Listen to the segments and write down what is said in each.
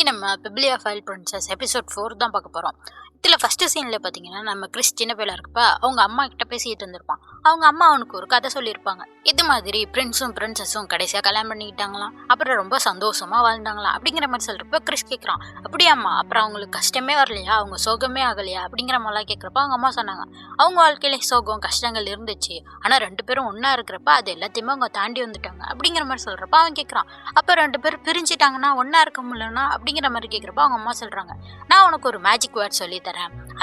இன்னைக்கு நம்ம பிப்ளியா file princess episode 4 தான் பார்க்க போகிறோம். இதில் ஃபஸ்ட்டு சீனில் பார்த்தீங்கன்னா நம்ம கிறிஸ் சின்ன பிள்ளை இருக்கப்ப அவங்க அம்மா கிட்ட பேசிகிட்டு இருந்திருப்பான். அவங்க அம்மா அவனுக்கு ஒரு கதை சொல்லியிருப்பாங்க. இது மாதிரி பிரின்ஸும் பிரின்சஸும் கடைசியாக கல்யாணம் பண்ணிக்கிட்டாங்களாம். அப்புறம் ரொம்ப சந்தோஷமாக வாழ்ந்தாங்களாம் அப்படிங்கிற மாதிரி சொல்கிறப்ப கிறிஸ் கேட்குறான், அப்படியாம்மா அப்புறம் அவங்களுக்கு கஷ்டமே வரலையா, அவங்க சோகமே ஆகலையா அப்படிங்கிற மாதிரிலாம் கேட்குறப்ப அவங்க அம்மா சொன்னாங்க, அவங்க வாழ்க்கையிலே சோகம் கஷ்டங்கள் இருந்துச்சு, ஆனால் 2 பேரும் ஒன்றா இருக்கிறப்ப அது எல்லாத்தையுமே அவங்க தாண்டி வந்துட்டாங்க அப்படிங்கிற மாதிரி சொல்கிறப்ப அவன் கேட்குறான், அப்போ 2 பேரும் பிரிஞ்சிட்டாங்கன்னா ஒன்றா இருக்க முடியலன்னா அப்படிங்கிற மாதிரி கேட்குறப்ப அவங்க அம்மா சொல்கிறாங்க, நான் உனக்கு ஒரு மேஜிக் வேர்ட் சொல்லித்தரேன்,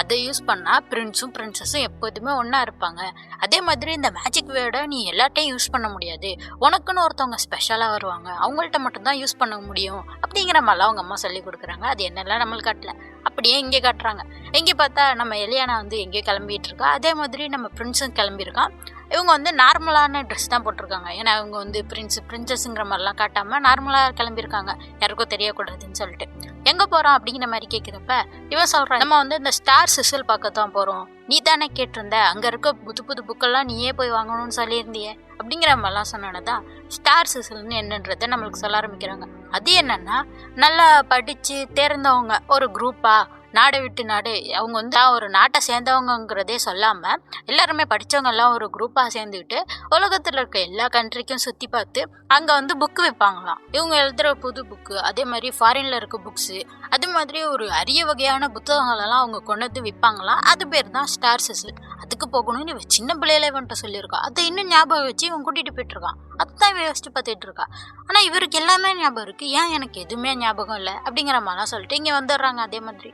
அதை யூஸ் பண்ணால் பிரின்ஸும் பிரின்சஸும் எப்போதுமே ஒன்றா இருப்பாங்க. அதே மாதிரி இந்த மேஜிக் வேர்டை நீ எல்லாட்டையும் யூஸ் பண்ண முடியாது, உனக்குன்னு ஒருத்தவங்க ஸ்பெஷலாக வருவாங்க, அவங்கள்ட்ட மட்டும்தான் யூஸ் பண்ண முடியும் அப்படிங்கிற மாதிரிலாம் அவங்க அம்மா சொல்லி கொடுக்குறாங்க. அது என்னெல்லாம் நம்மளுக்கு காட்டல, அப்படியே இங்கே காட்டுறாங்க. இங்கே பார்த்தா நம்ம எலியானா எங்கேயோ கிளம்பிட்டு இருக்கா. அதே மாதிரி நம்ம பிரின்ஸும் கிளம்பியிருக்கான். இவங்க நார்மலான ட்ரெஸ் தான் போட்டிருக்காங்க. ஏன்னா இவங்க பிரின்சஸ்ங்கிற மாதிரிலாம் காட்டாமல் நார்மலாக கிளம்பியிருக்காங்க, யாருக்கும் தெரியக்கூடாதுன்னு சொல்லிட்டு. எங்கே போகிறோம் அப்படிங்கிற மாதிரி கேட்குறப்ப இவன் சொல்கிறான், நம்ம இந்த ஸ்டார் சிசில் பார்க்க தான் போகிறோம், நீ தானே கேட்டிருந்த, அங்கே இருக்க புது புது புக்கெல்லாம் நீயே போய் வாங்கணும்னு சொல்லியிருந்தியே அப்படிங்கிற மாதிரிலாம் சொன்னோன்னே தான் ஸ்டார் சிசில்னு என்னன்றதை நம்மளுக்கு சொல்ல ஆரம்பிக்கிறாங்க. அது என்னன்னா, நல்லா படித்து தேர்ந்தவங்க ஒரு குரூப்பாக நாடை விட்டு நாடு, அவங்க ஒரு நாட்டை சேர்ந்தவங்கிறதே சொல்லாமல் எல்லாருமே படித்தவங்க எல்லாம் ஒரு குரூப்பாக சேர்ந்துக்கிட்டு உலகத்தில் இருக்க எல்லா கண்ட்ரிக்கும் சுற்றி பார்த்து அங்கே புக்கு விற்பாங்களாம். இவங்க எழுதுகிற புது புக்கு, அதே மாதிரி ஃபாரினில் இருக்க புக்ஸு, அது மாதிரி ஒரு அரிய வகையான புத்தகங்களெல்லாம் அவங்க கொண்டு வந்து விற்பாங்களாம். அது பேர் தான் ஸ்டார் சிசில். அதுக்கு போகணும்னு இவன் சின்ன பிள்ளையில இவன்ட்ட சொல்லியிருக்கான். அதை இன்னும் ஞாபகம் வச்சு இவன் கூட்டிகிட்டு போயிட்டுருக்கான். அதுதான் இவன் யோசிச்சு பார்த்துட்டு இருக்கா. ஆனால் இவருக்கு எல்லாமே ஞாபகம் இருக்குது, ஏன் எனக்கு எதுவுமே ஞாபகம் இல்லை அப்படிங்கிற மாதிரிலாம் சொல்லிட்டு இங்கே வந்துடுறாங்க. அதே மாதிரி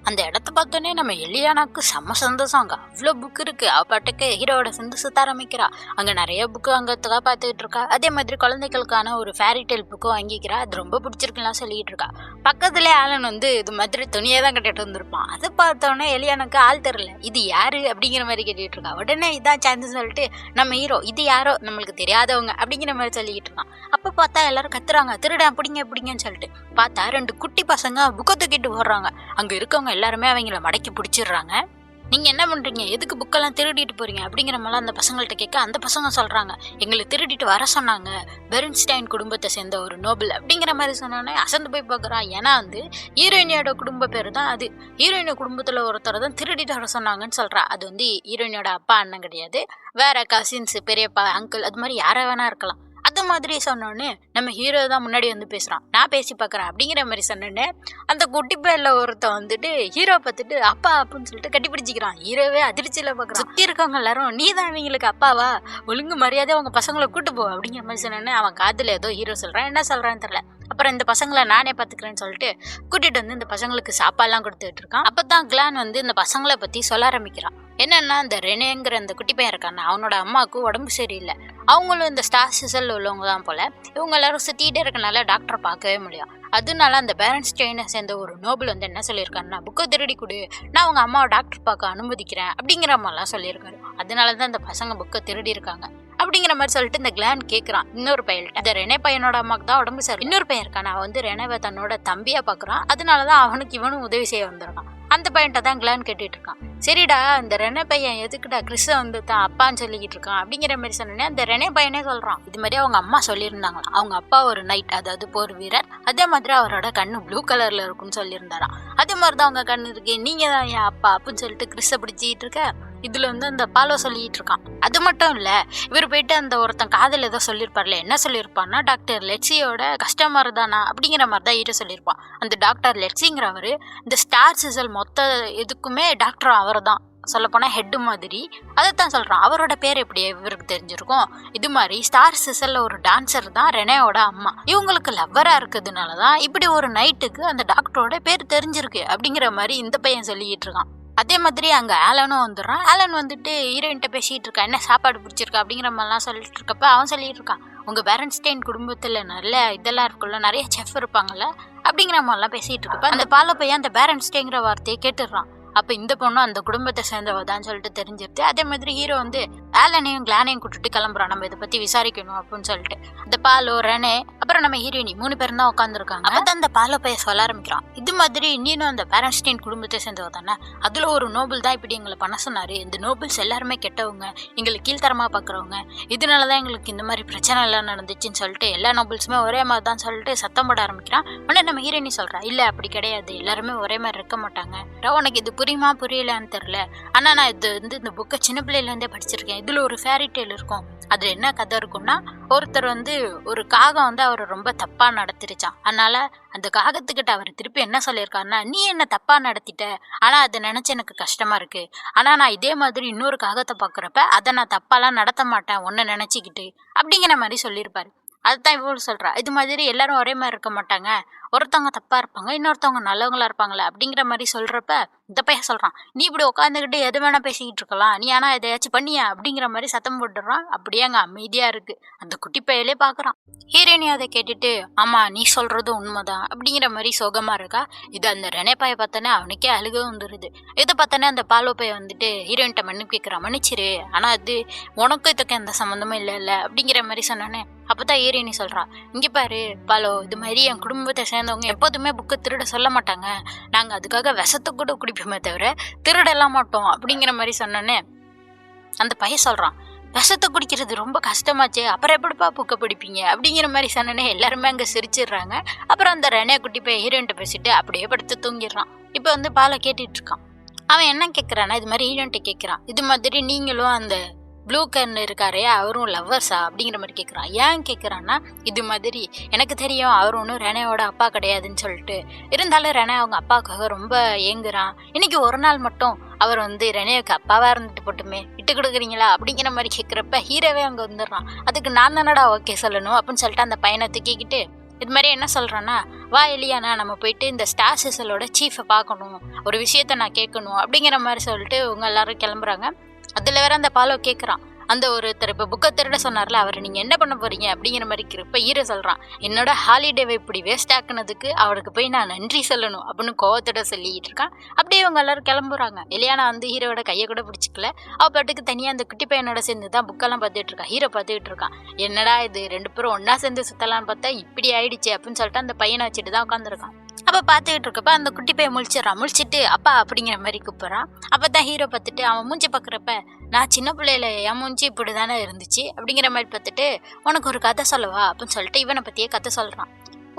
அந்த இடத்த பார்த்தோன்னே நம்ம எலியானாக்கு செம்ம சந்தோஷம். அங்கே அவ்வளோ புக்கு இருக்குது. அவள் பாட்டுக்கு ஹீரோவோட சேர்ந்து சுற்ற ஆரம்பிக்கிறா. அங்கே நிறைய புக்கு அங்கே பார்த்துக்கிட்டு இருக்கா. அதே மாதிரி குழந்தைகளுக்கான ஒரு ஃபேரிடெயில் புக்கும் வாங்கிக்கிறா. அது ரொம்ப பிடிச்சிருக்குலாம் சொல்லிக்கிட்டு இருக்கா. பக்கத்துலேயே ஆலன் இது மாதிரி துணியை தான் கட்டிட்டு வந்திருப்பான். அதை பார்த்தோன்னே எலியானாக்கு ஆள் தெரில, இது யாரு அப்படிங்கிற மாதிரி கேட்டுட்டு இருக்கா. உடனே இதான் சான்ஸ் சொல்லிட்டு நம்ம ஹீரோ, இது யாரோ நம்மளுக்கு தெரியாதவங்க அப்படிங்கிற மாதிரி சொல்லிக்கிட்டு இருக்கான். அப்போ பார்த்தா எல்லாரும் கத்துறாங்க, திருட பிடிங்கன்னு சொல்லிட்டு. பார்த்தா 2 குட்டி பசங்க புக்கை தூக்கிட்டு போடுறாங்க. அங்கே இருக்கவங்க எல்லாருமே அவங்கள மடக்கி பிடிச்சிடுறாங்க. நீங்கள் என்ன பண்ணுறீங்க, எதுக்கு புக்கெல்லாம் திருடிட்டு போகிறீங்க அப்படிங்கிற மாதிரிலாம் அந்த பசங்கள்ட்ட கேட்க அந்த பசங்க சொல்கிறாங்க, எங்களை திருடிட்டு வர சொன்னாங்க பெர்ன்ஸ்டைன் குடும்பத்தை சேர்ந்த ஒரு நோபல் அப்படிங்கிற மாதிரி சொன்னோன்னே அசந்து போய் பார்க்குறான். ஏன்னா ஹீரோயினியோட குடும்ப பேர் தான் அது. ஹீரோயினி குடும்பத்தில் ஒருத்தர் தான் திருடிட்டு வர சொன்னாங்கன்னு சொல்கிறா. அது ஹீரோயினியோட அப்பா அண்ணன் கிடையாது, வேற கசின்ஸு, பெரியப்பா, அங்கிள், அது மாதிரி யாரை வேணா இருக்கலாம். அது மாதிரி சொன்னோன்னே நம்ம ஹீரோ தான் முன்னாடி பேசுகிறான், நான் பேசி பார்க்குறேன் அப்படிங்கிற மாதிரி சொன்னோன்னே அந்த குட்டி பேரில் ஒருத்தன் ஹீரோ பார்த்துட்டு அப்பா அப்படின்னு சொல்லிட்டு கட்டி பிடிச்சிக்கிறான். ஹீரோவே அதிர்ச்சியில் பார்க்குறான். சுற்றி இருக்கவங்க எல்லாரும், நீ தான் இவங்களுக்கு அப்பாவா, ஒழுங்கு மரியாதை அவங்க பசங்களை கூட்டு போ அப்படிங்கிற மாதிரி சொன்னோன்னே அவன் காதில் ஏதோ ஹீரோ சொல்கிறான், என்ன சொல்கிறான்னு தெரில. அப்புறம் இந்த பசங்களை நானே பார்த்துக்கிறேன்னு சொல்லிட்டு கூட்டிகிட்டு இந்த பசங்களுக்கு சாப்பாடுலாம் கொடுத்துட்டு இருக்கான். அப்போ தான் கிளான் இந்த பசங்களை பற்றி சொல்ல ஆரம்பிக்கிறான். என்னன்னா, இந்த ரெனேங்கிற அந்த குட்டி பையன் இருக்காங்க, அவனோட அம்மாவுக்கு உடம்பு சரியில்லை. அவங்களும் இந்த ஸ்டார் சிசல் உள்ளவங்க தான் போல. இவங்க எல்லாரும் சுற்றிக்கிட்டே இருக்கனால டாக்டரை பார்க்கவே முடியும். அதனால அந்த பெர்ன்ஸ்டைனை சேர்ந்த ஒரு நோபல் என்ன சொல்லியிருக்காருன்னா, புக்கை திருடி கொடு, நான் அவங்க அம்மாவை டாக்டர் பார்க்க அனுமதிக்கிறேன் அப்படிங்கிற மாதிரிலாம் சொல்லியிருக்காரு. அதனால தான் இந்த பசங்க புக்கை திருடி இருக்காங்க அப்படிங்கிற மாதிரி சொல்லிட்டு இந்த கிளான் கேட்குறான் இன்னொரு பையன்கிட்ட. இந்த ரெனே பையனோட அம்மாவுக்கு தான் உடம்பு சரி. இன்னொரு பையன் இருக்கான், அவன் ரெனேவை தன்னோட தம்பியா பார்க்குறான். அதனால தான் அவனுக்கு இவனும் உதவி செய்ய வந்திருக்கான். அந்த பையன்கிட்ட தான் கிளான் கேட்டுட்டு இருக்கான். சரிடா, இந்த ரெனே பையன் எதுக்குடா கிறிஸை தான் அப்பான்னு சொல்லிக்கிட்டு இருக்கான் அப்படிங்கிற மாதிரி சொன்னோன்னே அந்த ரெனே பையனே சொல்கிறான், இது மாதிரி அவங்க அம்மா சொல்லியிருந்தாங்களாம், அவங்க அப்பா ஒரு நைட், அதாவது போர் வீரர், அதே மாதிரி அவரோட கண்ணு ப்ளூ கலரில் இருக்குன்னு சொல்லியிருந்தாராம். அதே மாதிரி தான் அவங்க கண்ணு இருக்கு, நீங்கள் தான் என் அப்பா அப்படின்னு சொல்லிட்டு கிறிஸை பிடிச்சிக்கிட்டு இருக்க. இதில் அந்த பாலோ சொல்லிக்கிட்டு இருக்கான். அது மட்டும் இல்லை, இவர் போயிட்டு அந்த ஒருத்தன் காதல் ஏதோ சொல்லியிருப்பார்ல, என்ன சொல்லியிருப்பான்னா, டாக்டர் லெட்ஸியோட கஸ்டமர் தானா அப்படிங்கிற மாதிரி தான் ஈட்ட சொல்லியிருப்பான். அந்த டாக்டர் லெட்ஸிங்கிறவர் இந்த ஸ்டார் சிசல் மொத்த இதுக்குமே டாக்டர் அவர் தான், சொல்லப்போனால் ஹெட்டு மாதிரி. அதைத்தான் சொல்கிறான். அவரோட பேர் எப்படி இவருக்கு தெரிஞ்சிருக்கும். இது மாதிரி ஸ்டார் சிசலில் ஒரு டான்ஸர் தான் ரெனேயோட அம்மா. இவங்களுக்கு லவ்வராக இருக்கிறதுனால தான் இப்படி ஒரு நைட்டுக்கு அந்த டாக்டரோட பேர் தெரிஞ்சிருக்கு அப்படிங்கிற மாதிரி இந்த பையன் சொல்லிக்கிட்டு இருக்கான். அதே மாதிரி அங்கே ஆலனும் வந்துடுறான். ஆலன் ஹீரோயின்ட்ட பேசிகிட்டு இருக்கான், என்ன சாப்பாடு பிடிச்சிருக்கா அப்படிங்கிற மாதிரிலாம் சொல்லிட்டு இருக்கப்ப அவன் சொல்லிட்டு இருக்கான், உங்கள் பெர்ன்ஸ்டைன் குடும்பத்தில் நல்ல இதெல்லாம் இருக்குல்ல, நிறைய செஃப் இருப்பாங்கல்ல அப்படிங்கிற மாதிரிலாம் பேசிகிட்டு இருக்கப்ப அந்த பால பையன் அந்த பெர்ன்ஸ்டைங்கிற வார்த்தையை கேட்டுடுறான். அப்ப இந்த பொண்ணும் அந்த குடும்பத்தை சேர்ந்தவதான் சொல்லிட்டு தெரிஞ்சிருது. அதே மாதிரி ஹீரோ வந்து ஆலனையும் கிளானையும் கூட்டிட்டு கிளம்புறான், நம்ம இதை பத்தி விசாரிக்கணும் அப்படின்னு சொல்லிட்டு. இந்த பாலோ, ரெனே, அப்புறம் நம்ம ஹீரோயினி 3 பேரும் தான் உட்காந்துருக்காங்க. அப்பதான் அந்த பாலோ பைய சொல்ல ஆரம்பிக்கிறான், இது மாதிரி நீனும் அந்த பேரன்ஸ்டீன் குடும்பத்தை சேர்ந்தவ தானே, அதுல ஒரு நோபல் தான் இப்படி எங்களை பண்ண சொன்னாரு, இந்த நோபல்ஸ் எல்லாருமே கெட்டவங்க, எங்களுக்கு கீழ்த்தரமா பாக்குறவங்க, இதனாலதான் எங்களுக்கு இந்த மாதிரி பிரச்சனை எல்லாம் நடந்துச்சுன்னு சொல்லிட்டு எல்லா நோபல்ஸுமே ஒரே மாதிரி தான் சொல்லிட்டு சத்தம் போட ஆரம்பிக்கிறான். உடனே நம்ம ஹீரோயினி சொல்றா, இல்ல அப்படி கிடையாது, எல்லாருமே ஒரே மாதிரி இருக்க மாட்டாங்க, உனக்கு இது புரியுமா புரியலான்னு தெரியல, ஆனா நான் இது வந்து இந்த புக்கை சின்ன பிள்ளையில இருந்தே படிச்சிருக்கேன், இதுல ஒரு ஃபேரி டேல் இருக்கும், அதுல என்ன கதை இருக்கும்னா ஒருத்தர் வந்து ஒரு காகம் வந்து அவரை ரொம்ப தப்பா நடத்திருச்சான், அதனால அந்த காகத்துக்கிட்ட அவர் திருப்பி என்ன சொல்லியிருக்காருன்னா, நீ என்ன தப்பா நடத்திட்ட, ஆனா அதை நினைச்சு எனக்கு கஷ்டமா இருக்கு, ஆனா நான் இதே மாதிரி இன்னொரு காகத்தை பாக்குறப்ப அதை நான் தப்பாலாம் நடத்த மாட்டேன் உன்னை நினைச்சுக்கிட்டு அப்படிங்கிற மாதிரி சொல்லியிருப்பாரு. அதுதான் இவ்வளவு சொல்றா, இது மாதிரி எல்லாரும் ஒரே மாதிரி இருக்க மாட்டாங்க, ஒருத்தவங்க தப்பா இருப்பாங்க, இன்னொருத்தவங்க நல்லவங்களா இருப்பாங்களே அப்படிங்கிற மாதிரி சொல்றப்ப இந்த பையன் சொல்றான், நீ இப்படி உட்காந்துக்கிட்டு எது வேணா பேசிக்கிட்டு இருக்கலாம், நீ ஆனா எதையாச்சும் பண்ணியா அப்படிங்கிற மாதிரி சத்தம் போட்டுறான். அப்படியே அங்க அமைதியா இருக்கு. அந்த குட்டி பையலே பாக்குறான். ஹீரோயினி அதை கேட்டுட்டு, ஆமா நீ சொல்றது உண்மைதான் அப்படிங்கிற மாதிரி சோகமா இருக்கா. இது அந்த ரெனே பைய பார்த்தோன்னே அவனுக்கே அழுக வந்துருது. இதை பார்த்தோன்னே அந்த பாலோ பைய வந்துட்டு ஹீரோயின்ட்ட மன்னிப்பு கேட்கிறான், மன்னிச்சிரு, ஆனா அது உனக்கும் இதுக்கு எந்த சம்மந்தமும் இல்ல அப்படிங்கிற மாதிரி சொன்னோன்னே அப்பதான் ஹீரோயினி சொல்றா, இங்க பாரு பாலோ, இது மாதிரி என் குடும்பத்தை சேர்ந்தவங்க எப்போதுமே புக்கை திருட சொல்ல மாட்டாங்க, நாங்க அதுக்காக விஷத்தை கூட குடிப்போமே தவிர திருடலாம் மாட்டோம் அப்படிங்கிற மாதிரி சொன்னோன்னே அந்த பையன் சொல்றான், விஷத்தை குடிக்கிறது ரொம்ப கஷ்டமாச்சே, அப்புறம் எப்படிப்பா புக்கை பிடிப்பீங்க அப்படிங்கிற மாதிரி சொன்னோன்னே எல்லாருமே அங்கே சிரிச்சிடுறாங்க. அப்புறம் அந்த ரெனே குட்டி போய் ஹீரோயின்ட்ட பேசிட்டு அப்படியே படுத்து தூங்கிடுறான். இப்போ வந்து பாலை கேட்டுட்டு இருக்கான். அவன் என்ன கேட்குறான்னா, இது மாதிரி ஹீரோயின்ட்ட கேட்குறான், இது மாதிரி நீங்களும் அந்த ப்ளூ கர்ன் இருக்காரே அவரும் லவ்வர்ஸா அப்படிங்கிற மாதிரி கேட்குறான். ஏன் கேட்குறான்னா, இது மாதிரி எனக்கு தெரியும் அவர் ஒன்றும் ரெனேவோட அப்பா கிடையாதுன்னு சொல்லிட்டு, இருந்தாலும் ரெனே அவங்க அப்பாவுக்காக ரொம்ப ஏங்குறான், இன்னைக்கு ஒரு நாள் மட்டும் அவர் வந்து ரெனேவுக்கு அப்பாவா இருந்துட்டு போட்டுமே, விட்டு கொடுக்குறீங்களா அப்படிங்கிற மாதிரி கேட்குறப்ப ஹீரோவே அங்கே வந்துடுறான். அதுக்கு நான் தானடா ஓகே சொல்லணும் அப்படின்னு சொல்லிட்டு அந்த பையனை தூக்கிக்கிட்டு இது மாதிரி என்ன சொல்கிறான்னா, வா எலியானா நம்ம போயிட்டு இந்த ஸ்டார் சிசலோட சீஃபை பார்க்கணும், ஒரு விஷயத்த நான் கேட்கணும் அப்படிங்கிற மாதிரி சொல்லிட்டு இவங்க எல்லாரும் கிளம்புறாங்க. அதில் வேற அந்த பாலோ கேட்குறான், அந்த ஒருத்தர் இப்போ புக்கை திருட சொன்னார்ல, அவர் நீங்கள் என்ன பண்ண போறீங்க அப்படிங்கிற மாதிரி இப்போ ஹீரோ சொல்கிறான், என்னோட ஹாலிடேவை இப்படி வேஸ்ட் ஆக்குனதுக்கு அவருக்கு போய் நான் நன்றி சொல்லணும் அப்படின்னு கோவத்தோட சொல்லிக்கிட்டு இருக்கான். அப்படியே இவங்க எல்லாரும் கிளம்புறாங்க. எலியானா வந்து ஹீரோட கையை கூட பிடிச்சிக்கல, அவ பாட்டுக்கு தனியாக அந்த குட்டி பையனோட சேர்ந்து தான் புக்கெல்லாம் பார்த்துட்டு இருக்கா. ஹீரோ பார்த்துக்கிட்டு இருக்கான், என்னடா இது 2 பேரும் ஒன்றா சேர்ந்து சுற்றலான்னு பார்த்தா இப்படி ஆயிடுச்சு அப்படின்னு சொல்லிட்டு அந்த பையனை வச்சுட்டு தான் உட்காந்துருக்கான். அப்போ பார்த்துக்கிட்டு இருக்கப்ப அந்த குட்டி பையன் முழிச்சிட்டு அப்பா அப்படிங்கிற மாதிரி கூப்பிட்றான். அப்போ தான் ஹீரோ பார்த்துட்டு அவன் மூஞ்சி பார்க்குறப்ப, நான் சின்ன பிள்ளையில என் மூஞ்சி இப்படி தானே இருந்துச்சு அப்படிங்கிற மாதிரி பார்த்துட்டு, உனக்கு ஒரு கதை சொல்லவா அப்படின்னு சொல்லிட்டு இவனை பற்றியே கதை சொல்கிறான்.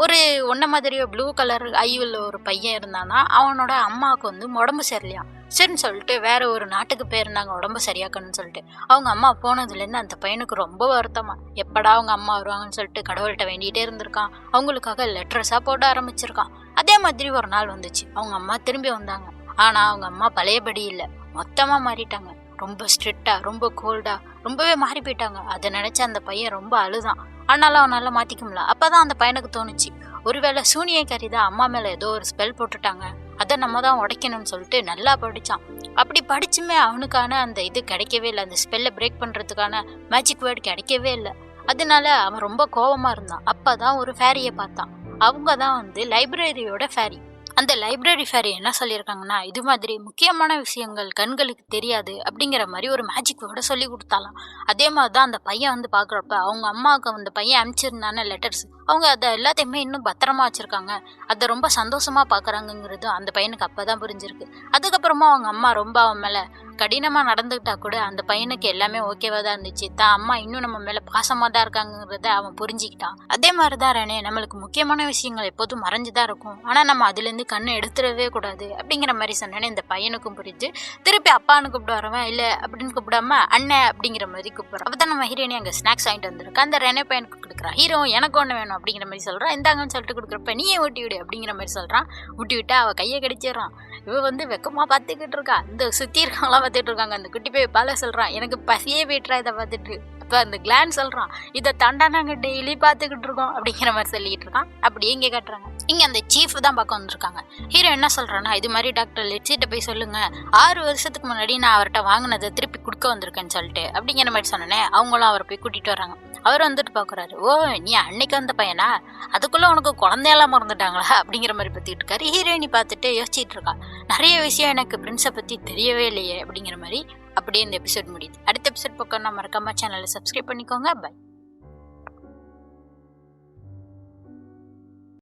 ஒரு ஒன்றை மாதிரியே ப்ளூ கலர் ஐவில் ஒரு பையன் இருந்தானா, அவனோட அம்மாவுக்கு வந்து உடம்பு சரியில்லையா, சரின்னு சொல்லிட்டு வேற ஒரு நாட்டுக்கு போயிருந்தாங்க உடம்பு சரியாக்கணும்னு சொல்லிட்டு. அவங்க அம்மா போனதுலேருந்து அந்த பையனுக்கு ரொம்ப வருத்தமா, எப்படா அவங்க அம்மா வருவாங்கன்னு சொல்லிட்டு கடவுள்கிட்ட வேண்டிகிட்டே இருந்திருக்கான். அவங்களுக்காக லெட்டர்ஸாக போட ஆரம்பிச்சிருக்கான். அதே மாதிரி ஒரு நாள் வந்துச்சு, அவங்க அம்மா திரும்பி வந்தாங்க. ஆனால் அவங்க அம்மா பழையபடி இல்லை, மொத்தமாக மாறிட்டாங்க. ரொம்ப ஸ்ட்ரிக்டா, ரொம்ப கோல்டா, ரொம்பவே மாறி போயிட்டாங்க. அதை நினைச்சு அந்த பையன் ரொம்ப அழுதான். ஆனாலும் அவனால மாத்திக்க முடியல. அப்பதான் அந்த பையனுக்கு தோணுச்சு, ஒருவேளை சூனியக்காரி தான் அம்மா மேல ஏதோ ஒரு ஸ்பெல் போட்டுட்டாங்க, அதை நம்ம தான் உடைக்கணும்னு சொல்லிட்டு நல்லா படிச்சான். அப்படி படிச்சுமே அவனுக்கான அந்த இது கிடைக்கவே இல்லை, அந்த ஸ்பெல்லை பிரேக் பண்றதுக்கான மேஜிக் வேர்டு கிடைக்கவே இல்லை. அதனால அவன் ரொம்ப கோபமா இருந்தான். அப்பதான் ஒரு ஃபேரியை பார்த்தான். அவங்க தான் வந்து லைப்ரரியோட ஃபேரி. அந்த லைப்ரரி ஃபேரி என்ன சொல்லியிருக்காங்கன்னா, இது மாதிரி முக்கியமான விஷயங்கள் கண்களுக்கு தெரியாது அப்படிங்கிற மாதிரி ஒரு மேஜிக் வேர்டை சொல்லி கொடுத்தாலாம். அதே மாதிரி தான் அந்த பையன் வந்து பார்க்குறப்ப அவங்க அம்மாவுக்கு அந்த பையன் அனுப்பிச்சிருந்தான லெட்டர்ஸ், அவங்க அதை எல்லாத்தையுமே இன்னும் பத்திரமா வச்சுருக்காங்க, அதை ரொம்ப சந்தோஷமாக பார்க்குறாங்கங்கிறது அந்த பையனுக்கு அப்போ தான் புரிஞ்சிருக்கு. அதுக்கப்புறமா அவங்க அம்மா ரொம்ப அவன் மேலே கடினமாக நடந்துக்கிட்டா கூட அந்த பையனுக்கு எல்லாமே ஓகேவாக தான் இருந்துச்சு. தான் அம்மா இன்னும் நம்ம மேலே பாசமாக தான் இருக்காங்கிறத அவன் புரிஞ்சுக்கிட்டான். அதே மாதிரி தான் ரெனே, நம்மளுக்கு முக்கியமான விஷயங்கள் எப்போதும் மறைஞ்சு தான் இருக்கும், ஆனால் நம்ம அதுலேருந்து கண்ணை எடுத்துடவே கூடாது அப்படிங்கிற மாதிரி சொன்னேன்னு இந்த பையனுக்கும் புரிஞ்சு திருப்பி அப்பான்னு கூப்பிட்டு வரவன் இல்லை அப்படின்னு கூப்பிடாம அண்ணன் அப்படிங்கிற மாதிரி கூப்பிட்றான். அப்போ தான் நம்ம ஹீரோயினி அங்கே ஸ்நாக்ஸ் வாங்கிட்டு வந்திருக்கா. அந்த ரெனே பையனுக்கு கொடுக்குறான். ஹீரோ எனக்கு ஒன்று வேணும் அப்படிங்கிற மாதிரி சொல்கிறான். இந்தாங்கன்னு சொல்லிட்டு கொடுக்குறப்ப நீயே ஊட்டி விடு அப்படிங்கிற மாதிரி சொல்கிறான். ஊட்டி விட்டா அவள் கையை கடிச்சிடறான். இவ வந்து வெக்கமாக பார்த்துக்கிட்டு இருக்கா. இந்த சுற்றி இருக்கவங்களாம் பார்த்துட்டு இருக்காங்க. அந்த குட்டி போய் பால சொல்கிறான், எனக்கு பசியே போய்ட்றா இதை பார்த்துட்டு அப்போ அந்த கிளான் சொல்கிறான், இதை தாண்டா நாங்கள் டெய்லி பார்த்துக்கிட்டு இருக்கோம் அப்படிங்கிற மாதிரி சொல்லிட்டு இருக்கான். அப்படியே இங்கே காட்டுறாங்க. இங்கே அந்த சீஃப் தான் பார்க்க வந்திருக்காங்க. ஹீரோ என்ன சொல்கிறான்னா, இது மாதிரி டாக்டர் லெட்ஸிட்ட போய் சொல்லுங்கள், 6 வருஷத்துக்கு முன்னாடி நான் அவர்கிட்ட வாங்கினதை திருப்பி கொடுக்க வந்திருக்கேன்னு சொல்லிட்டு அப்படிங்கிற மாதிரி சொன்னேனே. அவங்களும் அவரை போய் கூட்டிகிட்டு வராங்க. அவர் வந்துட்டு பார்க்குறாரு, ஓ நீ அன்னைக்கு வந்த பையனா, அதுக்குள்ளே உனக்கு குழந்தையெல்லாம் மறந்துட்டாங்களா அப்படிங்கிற மாதிரி பற்றிட்டு இருக்காரு. ஹீரோயினி பார்த்துட்டு யோசிச்சுட்டு இருக்கா, நிறைய விஷயம் எனக்கு பிரின்ஸை பற்றி தெரியவே இல்லையே அப்படிங்கிற மாதிரி. அப்படியே இந்த எபிசோட் முடியுது. அடுத்த எபிசோட் பக்கம் நான் மறக்காம சேனலை சப்ஸ்கிரைப் பண்ணிக்கோங்க. பை.